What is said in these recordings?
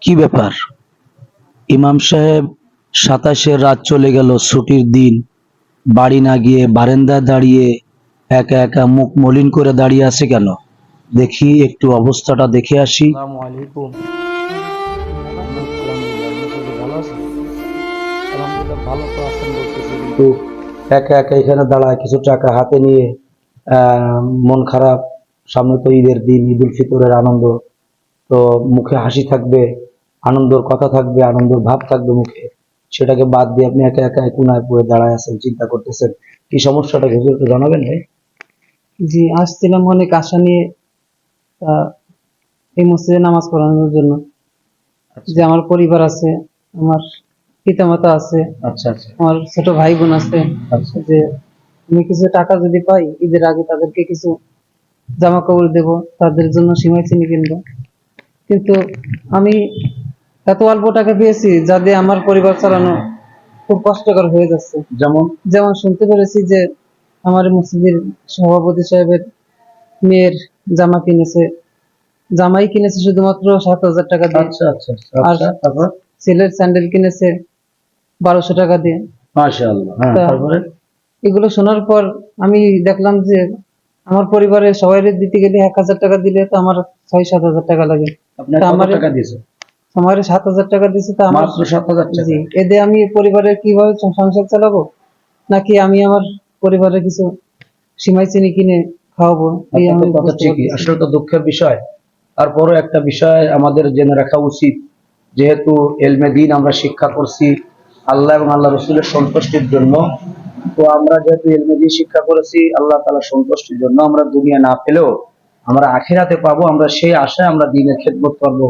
কি ব্যাপার? ইমাম সাহেব 27-এর রাত চলে গেল, ছুটির দিন, বাড়ি না গিয়ে বারান্দায় দাঁড়িয়ে একা একা মুখ মলিন করে দাঁড়িয়ে আছে কেন? দেখি একটু অবস্থাটা দেখে আসি। আসসালামু আলাইকুম। আলহামদুলিল্লাহ, ভালো আছেন? আলহামদুলিল্লাহ, ভালো তো আছেন বলতেছি, কিন্তু একা একা এখানে দাঁড়ায় কিছু টাকা হাতে নিয়ে মন খারাপ। সামনে তো ঈদের দিন, ঈদ উল ফিতরের আনন্দ, তো মুখে হাসি থাকবে, আনন্দের কথা থাকবে, আনন্দের ভাব থাকবে মুখে, সেটাকে বাদ দিয়ে আপনি একা একা কোনায় পড়ে দাঁড়ায় আছেন, চিন্তা করতেছেন। কি সমস্যাটা হুজুর একটু জানাবেন ভাই? জি, আসছিলাম অনেক আশা নিয়ে আহ, এই মসজিদে নামাজ পড়ানোর জন্য। আচ্ছা যে আমার পরিবার আছে, আমার পিতামাতা আছে, আচ্ছা আচ্ছা আমার ছোট ভাই বোন আছে। আচ্ছা যে আমি কিছু টাকা যদি পাই, ঈদের আগে তাদেরকে কিছু জামা কাপড় দেবো, তাদের জন্য সিমাই চিনি কিনবো। কিন্তু আমি এত অল্প টাকা পেয়েছি যা দিয়ে আমার পরিবার চালানো খুব কষ্টকর হয়ে যাচ্ছে। যেমন? যেমন শুনতে পেরেছি যে আমার এই মসজিদের সভাপতি সাহেবের মেয়ের জামা কিনেছে, জামাই কিনেছে শুধুমাত্র 7,000 টাকা দিয়ে। আচ্ছা আচ্ছা আর আচ্ছা, তারপর? ছেলের স্যান্ডেল কিনেছে 1200 টাকা দিয়ে। মাশাআল্লাহ, হ্যাঁ, তা তারপরে? এগুলো শোনার পর আমি দেখলাম যে আমার পরিবারের সবাই দিতে গেলে 1,000 টাকা দিলে তো আমার 6-7 হাজার টাকা লাগে। আপনি তা কত আমার টাকা দিয়েছেন? আমার 7,000 টাকা দিচ্ছে, তা আমার মাত্র 7,000 টাকা? জি, এতে আমি পরিবারের কিভাবে সংসার চালাবো, নাকি আমি আমার পরিবারের কিছু সিমাই চিনি কিনে খাওয়াবো, এই আমি আপনার তো কথা বুঝতে ঠিকই, পারতেছি আসলে না। তো দুঃখের বিষয়। তারপরও একটা বিষয় আমাদের জেনে রাখা উচিত, যেহেতু এলমে দ্বীন আমরা শিক্ষা করছি আল্লাহ এবং আল্লাহ রসুলের সন্তুষ্টির জন্য, তো আমরা যেহেতু এলমে দ্বীন শিক্ষা করেছি আল্লাহ তাআলার সন্তুষ্টির জন্য, আমরা দুনিয়া না পেলেও আমরা আখিরাতে পাবো, আমরা সেই আশায় আমরা দ্বীনের খেদমত করব।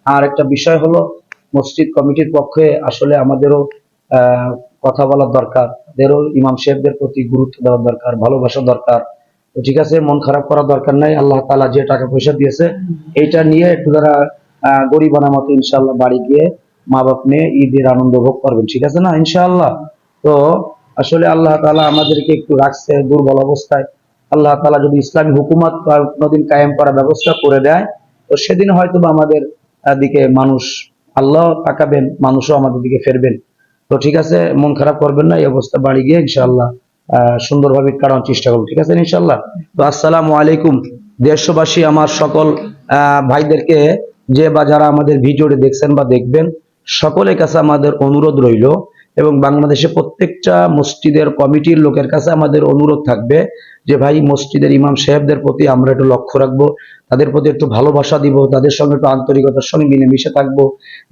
আর একটা বিষয় হলো, মসজিদ কমিটির পক্ষে আসলে আমাদেরও কথা বলার দরকার, তাদেরও ইমাম সাহেবদের প্রতি গুরুত্ব দেওয়ার দরকার, ভালোবাসা দরকার। তো ঠিক আছে, মন খারাপ করার দরকার নাই, আল্লাহ তাআলা যে টাকা পয়সা দিয়েছে এইটা নিয়ে একটু যারা গরিবানা মতো ইনশাআল্লাহ বাড়ি গিয়ে মা বাপ নিয়ে ঈদের আনন্দ ভোগ করবেন, ঠিক আছে না ইনশাআল্লাহ? তো আসলে আল্লাহ তাআলা আমাদেরকে একটু রাখছে দুর্বল অবস্থায়। আল্লাহ তাআলা যদি ইসলামী হুকুমত কোনোদিন কায়েম করার ব্যবস্থা করে দেয়, তো সেদিন হয়তো বা আমাদের দিকে মানুষ, আল্লাহ তাকাবেন, মানুষও আমাদের দিকে ফেরবেন। তো ঠিক আছে, মন খারাপ করবেন না, এই অবস্থা বাড়ি গিয়ে ইনশাআল্লাহ সুন্দরভাবে কাটানোর চেষ্টা করবো, ঠিক আছে ইনশাআল্লাহ? তো আসসালামু আলাইকুম দেশবাসী, আমার সকল ভাইদেরকে, যে বা যারা আমাদের ভিডিওটি দেখছেন বা দেখবেন, সকলের কাছে আমাদের অনুরোধ রইল, এবং বাংলাদেশে প্রত্যেকটা মসজিদের কমিটির লোকের কাছে আমাদের অনুরোধ থাকবে যে ভাই, মসজিদের ইমাম সাহেবদের প্রতি আমরা একটু লক্ষ্য রাখবো, তাদের প্রতি একটু ভালোবাসা দিব, তাদের সঙ্গে একটু আন্তরিকতার সঙ্গে মিলেমিশে থাকবো।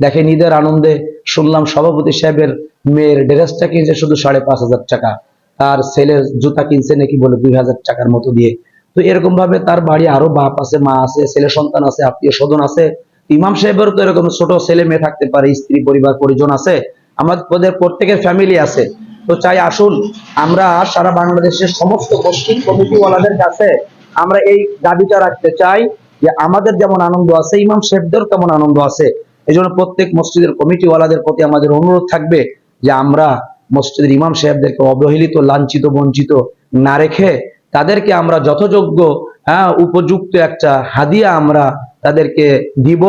দেখেন, ঈদের আনন্দে শুনলাম সভাপতি সাহেবের মেয়ের ড্রেসটা কিনছে শুধু 5,500 টাকা, তার ছেলের জুতা কিনছে নাকি বলে 2,000 টাকার মতো দিয়ে। তো এরকম ভাবে তার বাড়ি আরো বাপ আছে, মা আছে, ছেলে সন্তান আছে, আত্মীয় স্বজন আছে। ইমাম সাহেবেরও তো এরকম ছোট ছেলে মেয়ে থাকতে পারে, স্ত্রী পরিবার পরিজন আছে, আমাদের প্রত্যেকের ফ্যামিলি আছে। তো চাই আসুন আমরা সারা বাংলাদেশের সমস্ত মসজিদ কমিটিওয়ালাদের কাছে আমরা এই দাবিটা রাখতে চাই যে আমাদের যেমন আনন্দ আছে, ইমাম সাহেবদের তেমন আনন্দ আছে। এই জন্য প্রত্যেক মসজিদের কমিটিওয়ালাদের প্রতি আমাদের অনুরোধ থাকবে যে আমরা মসজিদের ইমাম সাহেবদেরকে অবহেলিত, লাঞ্ছিত, বঞ্চিত না রেখে তাদেরকে আমরা যথাযোগ্য উপযুক্ত একটা হাদিয়া আমরা তাদেরকে দিব,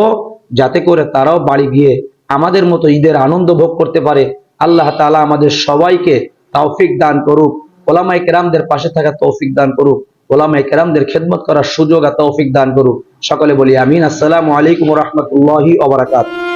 যাতে করে তারাও বাড়ি গিয়ে আমাদের মতো ঈদের আনন্দ ভোগ করতে পারে। আল্লাহ তাআলা আমাদের সবাইকে তৌফিক দান করুক, ওলামায়ে কেরামদের পাশে থাকার তৌফিক দান করুক, ওলামায়ে কেরামদের খেদমত করার সুযোগ আর তৌফিক দান করুক। সকলে বলি আমিন। আসসালামু আলাইকুম ওয়া রাহমাতুল্লাহি ওয়া বারাকাতুহু।